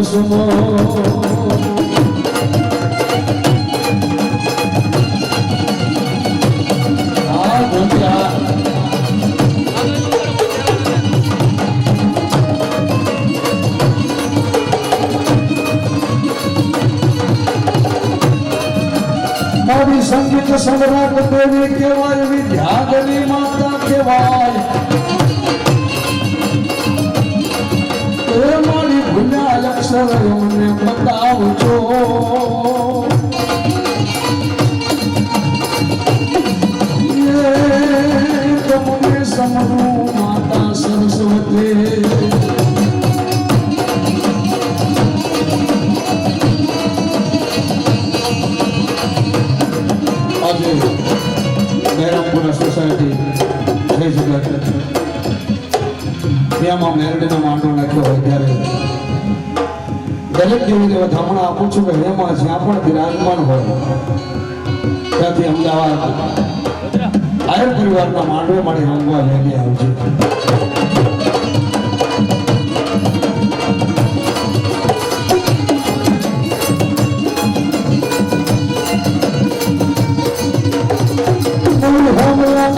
કુસુમો મારી સંગીત સમ્રાટ દેવી કહેવાય, વિદ્યાધરી માતા કહેવાય, એ મારી ભૂલ્યા અક્ષર મને બતાવજો. તમને સમરું માતા સરસ્વતી. આજે બહેરામપુરા સોસાયટી થઈ જગ્યા ત્યાંમાં મેરડીનો માંડો નાખ્યો હોય ત્યારે દરેક દેવી દેવા ધામણા આપું છું કે એમાં જ્યાં પણ બિરાજમાન હોય ત્યાંથી અમદાવાદ આયર પરિવારના માંડવે મારી રંગવા લઈને આવજો.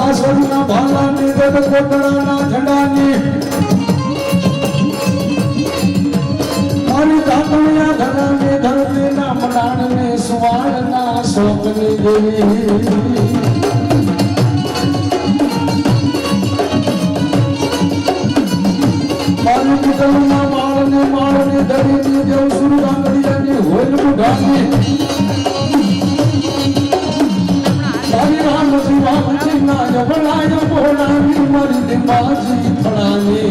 આસોના ભાલાની ગઢ કોટડાના ઝંડાની મારી કાકડિયા ધરાની ધરતીના મડાણની સુવાળના શોકની દેવી. મારી કુટુંબના માળને ધરીની દેવ સુરગાંગડિયાની હોલ મુઢાની મારી રામજી બાપજી ના જબલાય બોલાવી મારી દિમાજી ફળાની.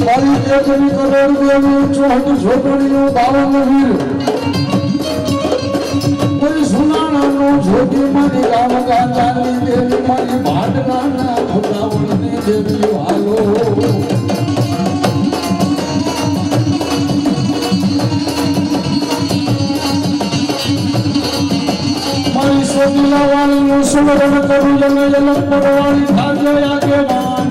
મારી તેજની કરોડ દેવી ચોહદ ઝોપડીઓ બાવન વીર કોઈ સુનાણાનો જોગી મારી રામ ગાંધાની દેવી મારી ભાડનાના ભોલાવણની દેવી હાલો. મારી સોતીલા વાળીનું સુવર્ણ કરું જમે જલક પરવાળી ભાગ્ય આગેવાન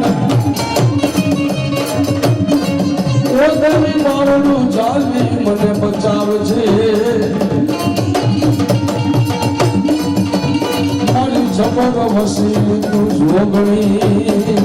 એ દેવી મારું જાવી મને બચાવજે. જપર વસી તું જોગણી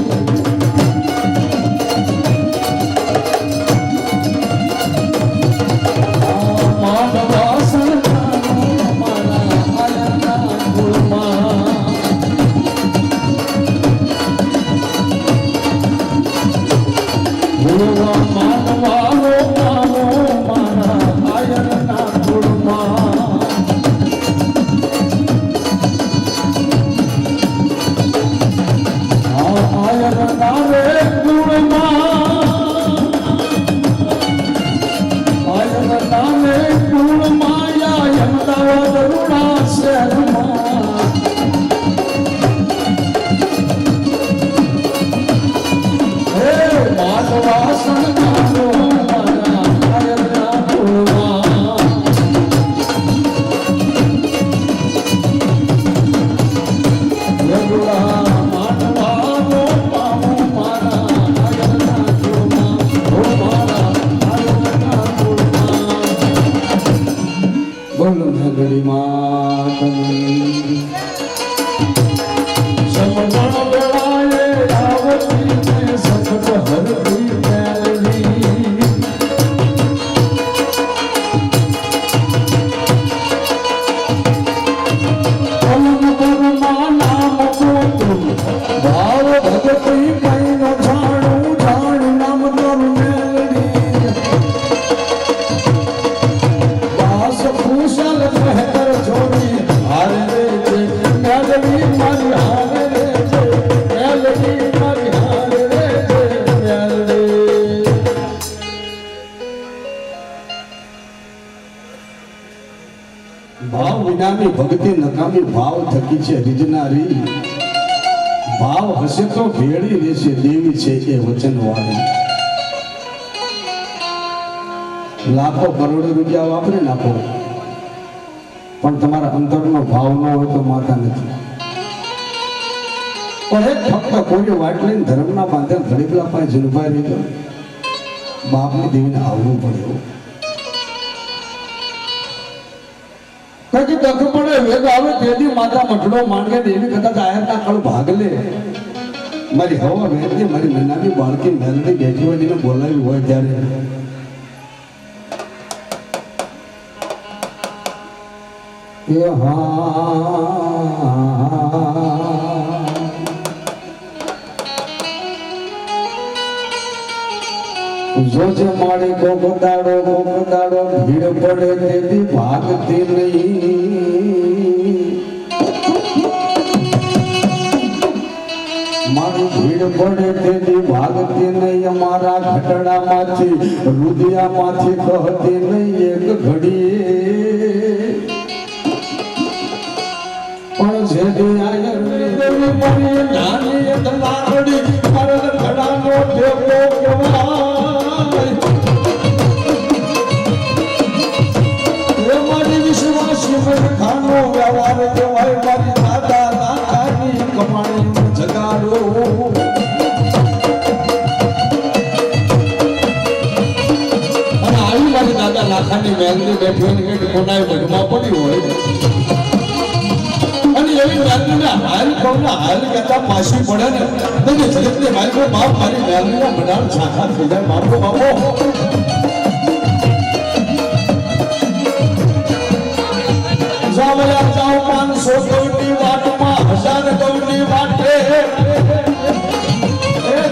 ભાવ વિનાની ભક્તિ નકામી ભાવ થકી છે રીજનારી. ભાવ હશે તો ભેળી રહેશે દેવી છે એ વચન વાળી. લાખો કરોડો રૂપિયા વાપરી નાખો પણ તમારા અંતરનો ભાવ ન હોય તો માતા નથી. પણ એક ફક્ત કોઈ વાટ લઈને ધર્મના બાંધેલ ગરીબલા પાસે ઝીલભાઈ લીધો બાપની દેવીને આવવું પડે. કઈ દખ પડે વેગ આવે તેથી માતા મઠડો માંગે દેવી કદાચ આયરના કળ ભાગ લે. મારી હવા વહેતી મારી નાની બાળકી મેલડી બેઠી હોય જેને બોલાવી હોય ત્યારે જોજે મારી કોક દાડો ભીડ પડે તેથી ભાગતી નહીં. મારી ભીડ પડે તેથી ભાગતી નહીં. અમારા ઘટડામાંથી રુદિયામાંથી કહતી નહીં એક ઘડીએ પણ જેથી આયર દેવી મારી નાની દલાડી મારા ઘડાનો દેવો કહેવાય. એ મારી વિશ્વાસી ખાનો વ્યવહાર કહેવાય. મારી દાદા નાની કમાણી જગાડો. અને આવી મારી દાદા લાખાની મેલની બેઠી હોય કે કોનાએ મઢમાં પડી હોય અને એવી મેલની હાલ કોના હાલ કરતા પાછી પડે ને તો જગતની મારી બાપ મારી મેલની મઢાળ છાખા થઈ જાય. બાપો જાવયા જાવ 500 કૌની વાટમાં 1000 કૌની વાટે એ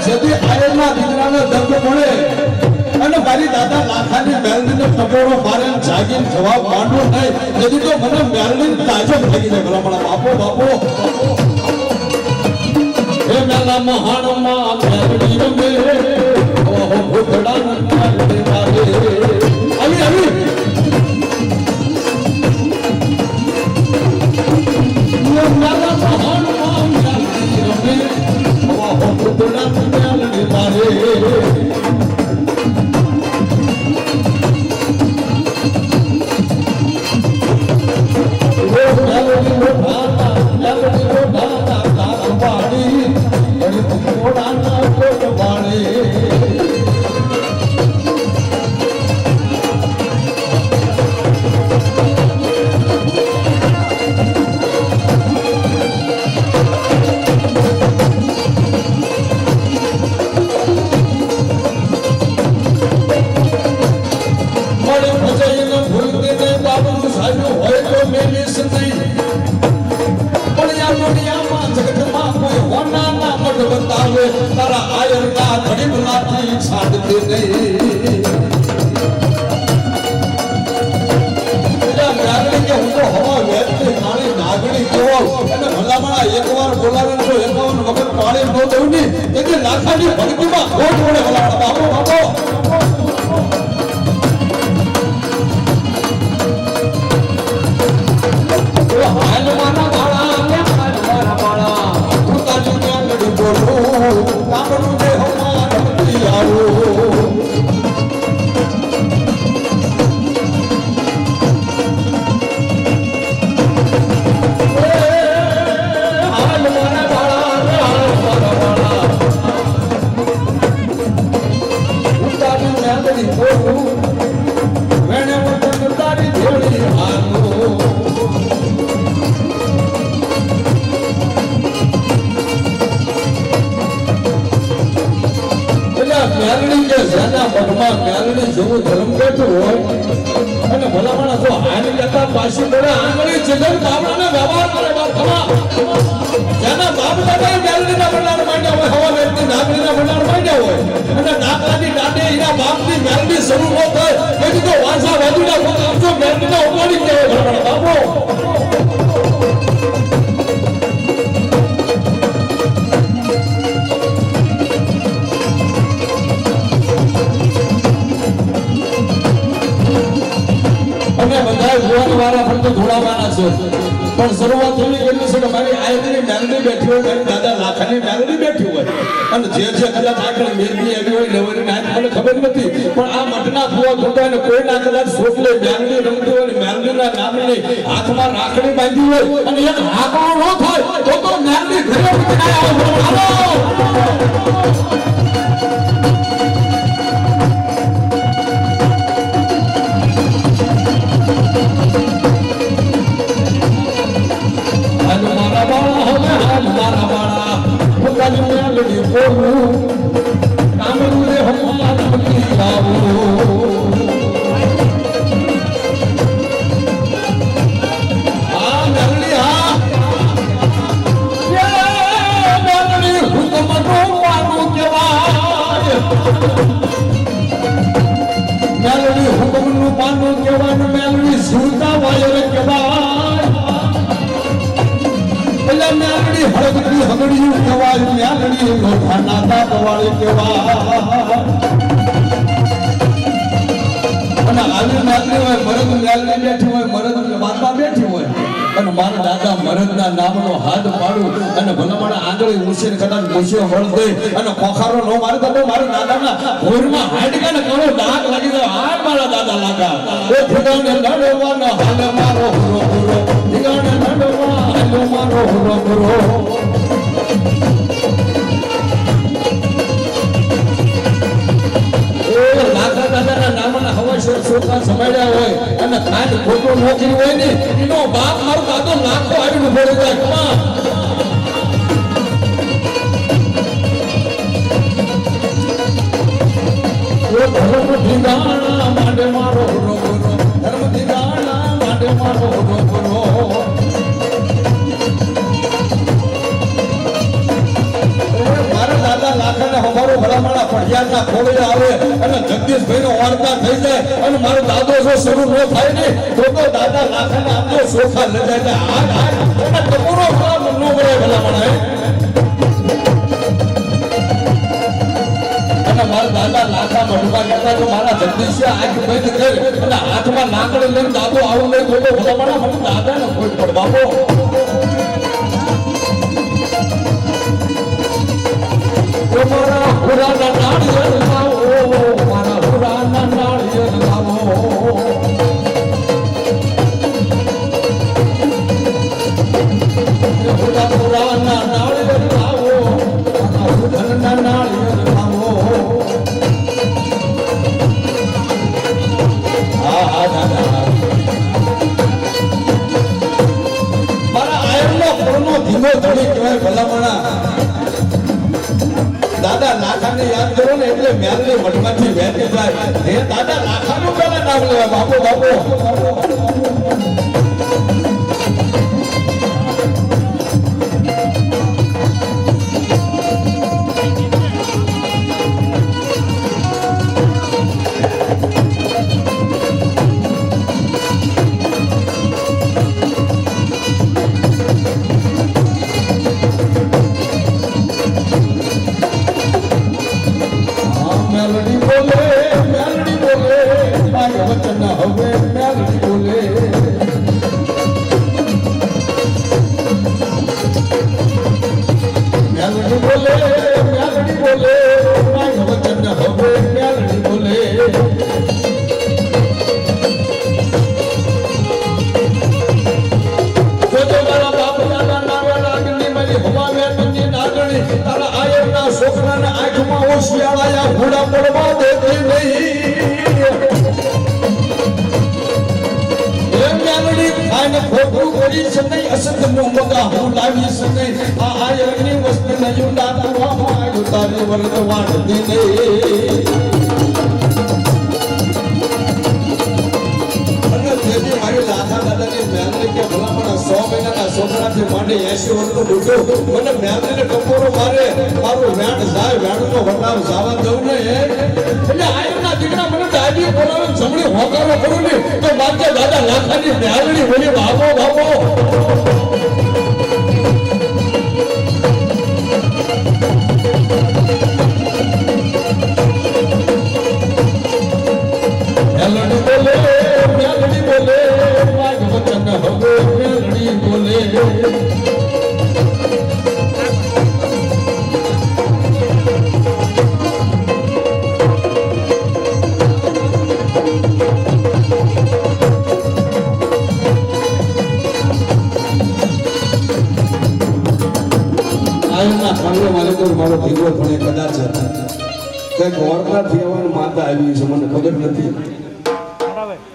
જદી આયરના દીકરાને દર્દ મળે અને મારી દાદા લાખાની મેલડીને ટકોરો મારે જાગીને જવાબ માંડવો નહીં તેથી તો મને મેલડી તાજો લાગી જાય. ભલા બાપો એ મેલા મહાણમાં મેલડી રમે ઓહો ભૂતડા નંદે મારે આવી મેલા મહાણમાં મેલડી રમે ઓહો ભૂતડા નંદે મારે. તારા આયરના ઘડી લાઠી છાડતી નહીં. હું તો હવા વેચતી કાળી નાગણી કેવો અને ભલામણા એકવાર બોલાવે તો 51 વખત પાણી ન દઉં ની તેથી લાખાની ભક્તિમાં ખોટ પડે. ભલામણા બાપો હાલ મારા બાળા હું તારી મેલડી બોલું તારું જે હવા નથી આવું. મેલડી જેવું ધર્મ બેઠું હોય અને ભલામણા જો હારી લેતા પાછી પડે આંગળી જગન બાબડાને વ્યવહાર કરે. જેના બાપ દાદા મેલડીના ભંડાર માંડ્યા હોય હવા વેચતી નાગરીના ભંડાર માંડ્યા હોય અને નાગરાની દાડે એના બાપની મેલડી શરૂ ન થાય તેથી તો વાંસા વાદુડા આપજો મેલડીના ઉપાડી કહેવાય. બાપો બધા ભુવન વાળા પણ તો ધોળાવાના છે. પણ શરૂઆત એવી કરી છે કે મારી આયરની મેલડી બેઠી હોય, મારી દાદા લાખાની મેલડી બેઠી હોય, અને જે કદાચ આગળ મેલડી આવી હોય લેવરી નાખ મને ખબર નથી, પણ આ મઠના ફુવા છોટા ને કોઈ ના કદાચ સોટલે મેલડી રમતી હોય, મેલડીના નામની હાથમાં રાખડી બાંધી હોય અને એક હાકડો ન થાય તો મેલડી ઘરે ઉઠી આવો. મેલડી બોલું કામરું રે હમાર મની લાવો આ મેલડી હા મેલડી હુકમ નો પાનું કહેવાય, મેલડી હુકમ નું પાનું કહેવાય, મેલડી સુરતા વાયર કહેવાય, પેલા મેલડી હળગતી હગડિયું કહેવાય, મેલડી લોઠાના દાંત વાળી કહેવાય. અને આવી મેલડી હોય મરદ મેલડી બેઠી હોય, મરદ માતા બેઠી હોય અને મારા દાદા મરદના નામનો હાથ પાડું અને ભલામણા આંગળી ઉછેર કદાચ મૂછ્યો વળ દે અને કોખારો નો મારે તો મારા દાદાના ભોરમાં હાડકાને કરો ડાક લાગી જાય. આ મારા દાદા લાગા એ ફૂટાને લડવાનો હાલ મારો હુરો હુરો, દીગાને લડવા હાલ મારો હુરો હુરો. લાખા દાદાના નામના હવાશેર છોકરા સમાડ્યા હોય અને ખાંડ ખોટો નોકરી હોય ને એનો બાપ મારો દાદો લાખો આવીને ભરે જાય. ધર્મ ધીંગાણા માંડે મારો હુરો હુરો, ધર્મ ધીંગાણા માંડે મારો હુરો હુરો. મારા દાદા લાખાને હમારો ભલામણા પડિયાના ખોળે આવે અને જગદીશભાઈ નો વાર્તા થઈ જાય અને મારો દાદો જો શરૂ ન થાય ને તો દાદા લાખાને આમ તો સોખા લઈ જાય. હાથ અને ટપોરો ન મળે ભલામણા અને મારા દાદા લાખા મઢમાં કરતા તો મારા જગદીશ આંખ બંધ કરી અને હાથમાં લાકડી લઈને દાદો આવું નહીં તો ભલામણા મને દાદાને કોઈ પણ બાપો મારા પુરાના નાળિયેર લાવો, મારા પુરાના નાળિયેર લાવો. પુરાના નાળિયેર લાવો, મારા પુરાના નાળિયેર લાવો. હા દાદા મારા આયરનો પૂર્ણો ધીમો ધડી કહેવાય ભલામણા. દાદા લાખાને યાદ કરો ને એટલે મેલડી મઠમાંથી વહેતી જાય. હે દાદા લાખાનું પેલા નામ લેવા બાપો બાપો. મેલડી બોલે માય વચન હવે મેલડી બોલે. મેલડી બોલે માય વચન હવે મેલડી બોલે. જોજો મારા બાપ દાદા નાવે લાગણી મારી હવા વેતની નાગણી તારા આયરના છોકરાને આંખમાં ઓશિયાળાયા ઘોડા પડવા દેતી નહીં. એ મેલડી ખાઈને ખોટું કરી છે નહીં, અસત નું મગા હું લાવી છે નહીં. આ આયરની વસ્તુ નહીં દાદવામાં આવ્યું તારી વર્ગ વાળતી નહીં. મારી લાખા દાદાની મેલડી કે ભલામણા 100 મહિનાના છોકરાથી માંડી 80 વર્ષનો બુઢો મને મેલડીને ટપોરો મારે, મારું વેણ જાય, વેણનો વટાવ જવા દઉં ને એટલે આયરના દીકરા મને દાદી બોલાવે જમણી હોકારો કરું ને તો મારે દાદા લાખાની મેલડી બોલી બાપો બાપો. મેલડી બોલે માય વચન હવે મેલડી બોલે. મારો દીકરો પણ એ કદાચ કંઈક ઓરડાથી આવવાની માતા આવી છે મને ખબર નથી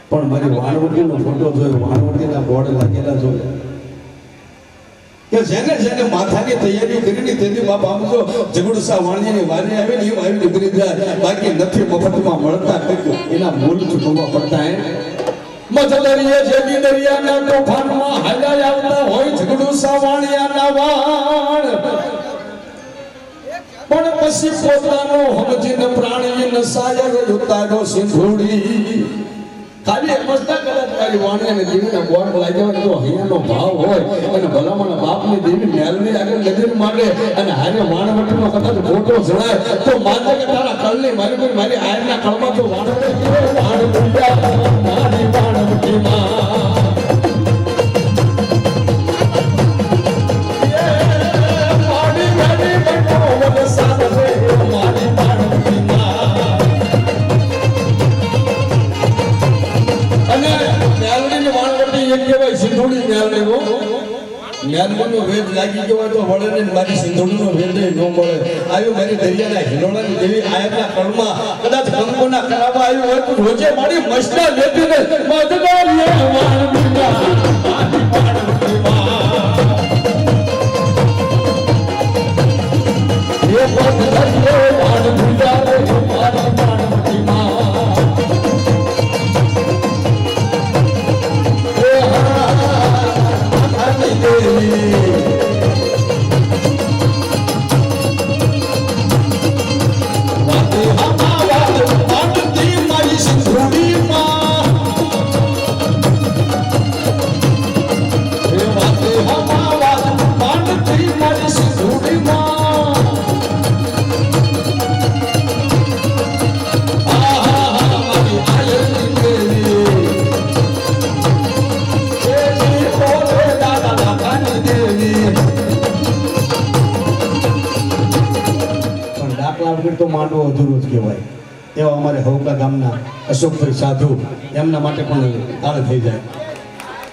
પણ મારી વાણવટીનો ફોટો જોયો વાણવટીના બોર્ડ લાગેલા જોયા કે જેને જેને માથાની તૈયારી કરીને તેની બાપ આમ જો જગડુસા વાણિયાની વારી આવે ને એવું આવી નીકળી જાય બાકી નથી મફતમાં મળતા કંઈક એના મૂળ ચૂકવવા પડતા હે મજદરીએ જેવી દરિયાના તોફાનમાં હાલ્યા આવતા હોય જગડુસા વાણિયાના વાણ પણ પછી પોતાનો સમજીને પ્રાણીને સાયર ઉતારો સિંધુડી ખાલી મસ્તા કદાચ મારી વાણિયાને દેવીના બોર્ડ લાગ્યા હોય તો હૈયાનો ભાવ હોય અને ભલામણ બાપની દેવી મેલની આગળ નજર માંડે અને હારે વાણવટીનો કદાચ ફોટો જણાય તો માને કે તારા કળની મારી આયરના કળમાં તો વાણવટી મારી વાણવટીમાં મેલનો વેદ લાગી ગયો તો વળે ને મારી સિંધુડીનો વેદ ન મળે આવ્યો મારી દરિયાના હિલોડાની દેવી આયરના કળમાં કદાચ કંકોના કરાવવા આવ્યો હોય તો રોજે મારી મસ્તા લેતી ને મધદારીએ વાણવીના મારી વાણવીમાં એ મધદારીએ વાણવીના રે મારી વાણવીમાં તો માંડવો અધૂરો જ કહેવાય એવા અમારે હવકા ગામના અશોકભાઈ સાધુ એમના માટે પણ તાળ થઈ જાય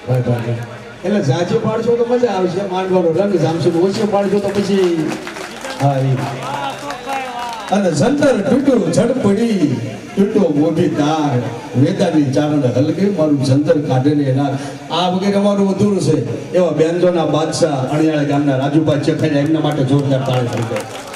ભાઈ એટલે જાજે પાડશો તો મજા આવશે માંડવાનો રંગ જામશે ઓછો પાડશો તો પછી હા અને જંતર તૂટ્યું ઝડપડી તૂટો મોટી તાર વેદાની ચારણ હલકે મારું જંતર કાઢે ને એના આ વગેરે અમારું અધૂરું છે એવા બેનજોના બાદશાહ અણિયાળા ગામના રાજુભાઈ ચખાઈ એમના માટે જોરદાર તાળ થઈ જાય